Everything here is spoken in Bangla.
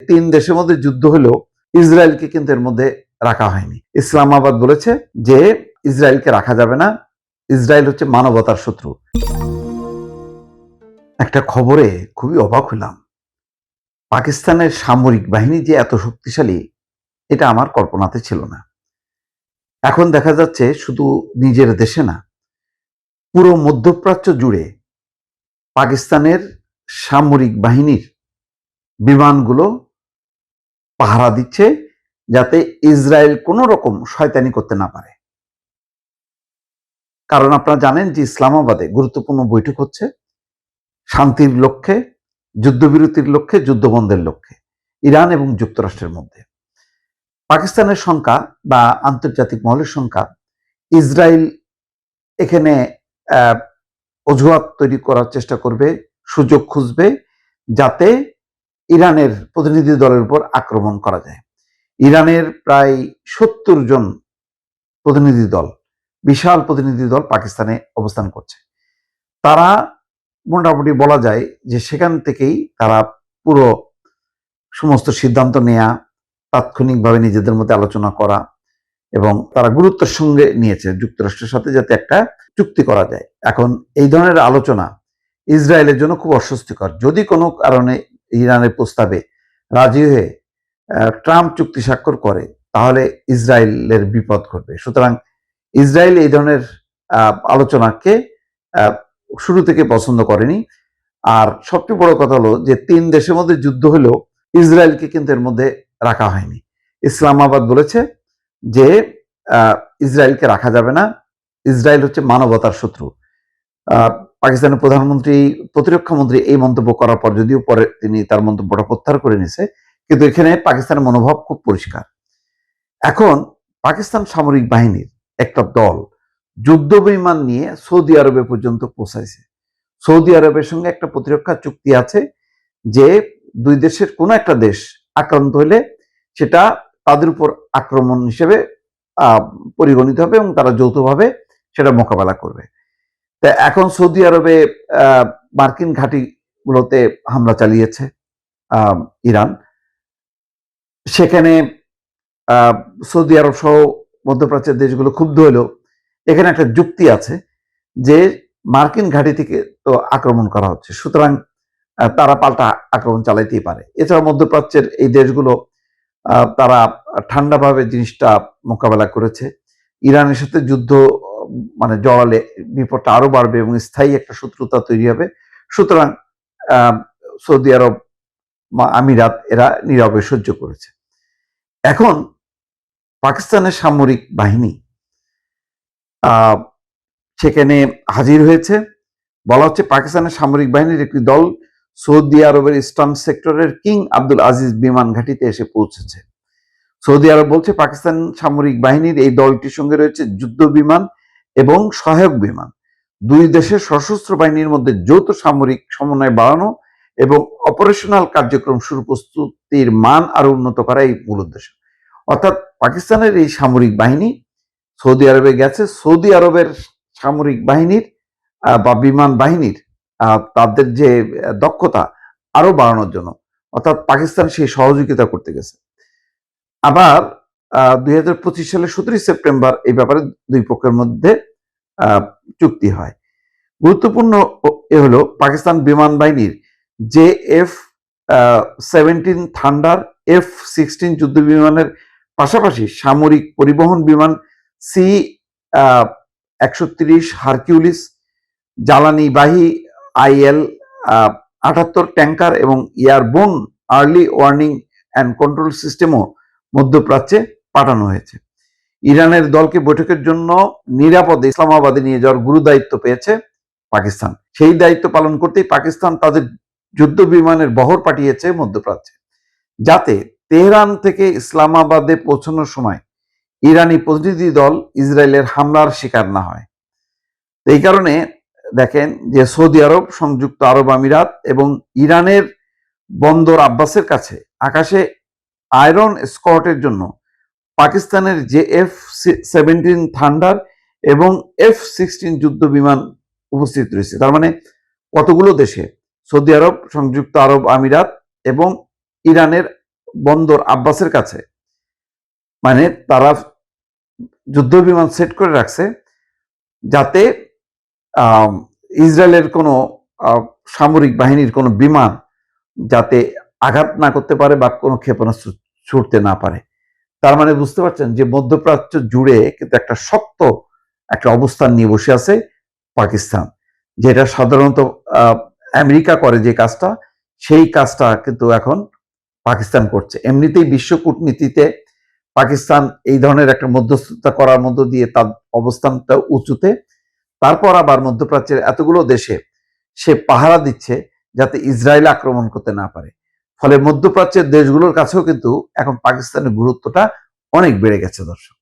তিন দেশের মধ্যে যুদ্ধ হলেও ইসরায়েলকে কিন্তু এর মধ্যে রাখা হয়নি। ইসলামাবাদ বলেছে যে ইসরায়েলকে রাখা যাবে না, ইসরায়েল হচ্ছে মানবতার শত্রু। একটা খবরে খুবই অবাক হলাম, পাকিস্তানের সামরিক বাহিনী যে এত শক্তিশালী এটা আমার কল্পনাতে ছিল না। এখন দেখা যাচ্ছে শুধু নিজের দেশে না, পুরো মধ্যপ্রাচ্য জুড়ে পাকিস্তানের সামরিক বাহিনীর বিমানগুলো পাহারা দিচ্ছে যাতে ইসরায়েল কোনো রকম শয়তানি করতে না পারে। কারণ আপনারা জানেন যে ইসলামাবাদে গুরুত্বপূর্ণ বৈঠক হচ্ছে শান্তির লক্ষ্যে, যুদ্ধবিরতির লক্ষ্যে, যুদ্ধবন্ধের লক্ষ্যে ইরান এবং যুক্তরাষ্ট্রের মধ্যে। পাকিস্তানের শঙ্কা বা আন্তর্জাতিক মহলের শঙ্কা, ইসরায়েল এখানে অজুহাত তৈরি করার চেষ্টা করবে, সুযোগ খুঁজবে যাতে ইরানের প্রতিনিধি দলের উপর আক্রমণ করা যায়। ইরানের প্রায় 70 জন প্রতিনিধি দল, বিশাল প্রতিনিধি দল পাকিস্তানে অবস্থান করছে। তারা মোটামুটি বলা যায় যে সেখান থেকেই তারা পুরো সমস্ত সিদ্ধান্ত নেয়া, তাৎক্ষণিকভাবে নিজেদের মধ্যে আলোচনা করা, এবং তারা গুরুত্বের সঙ্গে নিয়েছে যুক্তরাষ্ট্রের সাথে যাতে একটা চুক্তি করা যায়। এখন এই ধরনের আলোচনা ইসরায়েলের জন্য খুব অস্বস্তিকর। যদি কোনো কারণে ইরানের প্রস্তাবে রাজি হয়ে ট্রাম্প চুক্তি স্বাক্ষর করে তাহলে ইসরায়েলের বিপদ ঘটবে। সুতরাং ইসরায়েল এই ধরনের আলোচনাকে শুরু থেকে পছন্দ করেনি। আর সবচেয়ে বড় কথা হলো যে তিন দেশের মধ্যে যুদ্ধ হলেও ইসরায়েলকে কিন্তু এর মধ্যে রাখা হয়নি। ইসলামাবাদ বলেছে যে ইসরায়েলকে রাখা যাবে না, ইসরায়েল হচ্ছে মানবতার শত্রু। পাকিস্তানের প্রধানমন্ত্রী, প্রতিরক্ষা মন্ত্রী এই মন্তব্য করার পর, যদিও পরে তিনি তার মন্তব্যটা প্রত্যাহার করে নিয়েছে, কিন্তু এখানে পাকিস্তানের মনোভাব খুব পরিষ্কার। এখন পাকিস্তান সামরিক বাহিনীর একটা দল যুদ্ধ বিমান নিয়ে সৌদি আরবে পর্যন্ত পৌঁছাইছে। সৌদি আরবের সঙ্গে একটা প্রতিরক্ষা চুক্তি আছে যে দুই দেশের কোনো একটা দেশ আক্রান্ত হলে সেটা তাদের উপর আক্রমণ হিসেবে পরিগণিত হবে এবং তারা যৌথভাবে সেটা মোকাবেলা করবে। তা এখন সৌদি আরবে মার্কিন ঘাঁটিগুলোতে হামলা চালিয়েছে ইরান। সেখানে সৌদি আরব সহ মধ্যপ্রাচ্যের দেশগুলো ক্ষুব্ধ হলেও এখানে একটা যুক্তি আছে যে মার্কিন ঘাঁটি থেকে তো আক্রমণ করা হচ্ছে, সুতরাং তারা পাল্টা আক্রমণ চালাইতেই পারে। এছাড়া মধ্যপ্রাচ্যের এই দেশগুলো তারা ঠান্ডাভাবে জিনিসটা মোকাবেলা করেছে। ইরানের সাথে যুদ্ধ জড়ালে বিপদটা আরো বাড়বে এবং স্থায়ী একটা শত্রুতা তৈরি হবে। সুতরাং সৌদি আরব, আমিরাত এরা নীরবে সহ্য করেছে। এখন পাকিস্তানের সামরিক বাহিনী সেখানে হাজির হয়েছে। বলা হচ্ছে পাকিস্তানের সামরিক বাহিনীর একটি দল সৌদি আরবের ইস্টার্ন সেক্টরের কিং আব্দুল আজিজ বিমান ঘাঁটিতে এসে পৌঁছেছে। সৌদি আরব বলছে পাকিস্তান সামরিক বাহিনীর এই দলটির সঙ্গে রয়েছে যুদ্ধ বিমান এবং সহায়ক বিমান। দুই দেশের সশস্ত্র বাহিনীর মধ্যে যৌথ সামরিক সমন্বয় বাড়ানো এবং অপারেশনাল কার্যক্রম শুরু প্রস্তুতির মান আরো উন্নত করা এই মূল উদ্দেশ্য। অর্থাৎ পাকিস্তানের এই সামরিক বাহিনী সৌদি আরবে গেছে সৌদি আরবের সামরিক বাহিনীর বা বিমান বাহিনীর তাদের যে দক্ষতা আরো বাড়ানোর জন্য, অর্থাৎ পাকিস্তান সেই সহযোগিতা করতে গেছে। আবার 2025 সালের 17 সেপ্টেম্বর এই ব্যাপারে দুই পক্ষের মধ্যে চুক্তি হয়। গুরুত্বপূর্ণ এ হলো পাকিস্তান বিমান বাহিনীর JF-17 থান্ডার, F-16 যুদ্ধ বিমানের পাশাপাশি সামরিক পরিবহন বিমান C-130 হারকিউলিস, জ্বালানিবাহী IL-78 ট্যাঙ্কার এবং airborne early warning and control সিস্টেমও মধ্যপ্রাচ্যে পাঠানো হয়েছে। ইরানের দলকে বৈঠকের জন্য নিরাপদে ইসলামাবাদে নিয়ে যাওয়ার গুরু দায়িত্ব পেয়েছে পাকিস্তান। সেই দায়িত্ব পালন করতেই পাকিস্তান তাদের যুদ্ধ বিমানের বহর পাঠিয়েছে মধ্যপ্রাচ্যে, যাতে তেহরান থেকে ইসলামাবাদে পৌঁছানোর সময় ইরানি প্রতিনিধি দল ইসরায়েলের হামলার শিকার না হয়। এই কারণে দেখেন যে সৌদি আরব, সংযুক্ত আরব আমিরাত এবং ইরানের বন্দর আব্বাসের কাছে আকাশে আয়রন স্কোয়াডের জন্য পাকিস্তানের JF-17 থান্ডার এবং F-16 যুদ্ধ বিমান উপস্থিত রয়েছে। তার মানে কতগুলো দেশে, সৌদি আরব, সংযুক্ত আরব আমিরাত এবং ইরানের বন্দর আব্বাসের কাছে, মানে তারা যুদ্ধ বিমান সেট করে রাখছে যাতে ইসরায়েলের কোনো সামরিক বাহিনীর কোনো বিমান যাতে আঘাত না করতে পারে বা কোনো ক্ষেপণাস্ত্র ছুটতে না পারে। তার মানে বুঝতে পারছেন যে মধ্যপ্রাচ্য জুড়ে কিন্তু একটা শক্ত একটা অবস্থান নিয়ে বসে আছে পাকিস্তান, যেটা সাধারণত আমেরিকা করে যে কাজটা, সেই কাজটা কিন্তু এখন পাকিস্তান করছে। এমনিতেই বিশ্ব কূটনীতিতে পাকিস্তান এই ধরনের একটা মধ্যস্থতা করার মধ্য দিয়ে তার অবস্থানটা উঁচুতে, তারপর আবার মধ্যপ্রাচ্যের এতগুলো দেশে সে পাহারা দিচ্ছে যাতে ইসরায়েল আক্রমণ করতে না পারে। ফলে মধ্যপ্রাচ্যের দেশগুলোর কাছেও কিন্তু এখন পাকিস্তানের গুরুত্বটা অনেক বেড়ে গেছে দর্শক।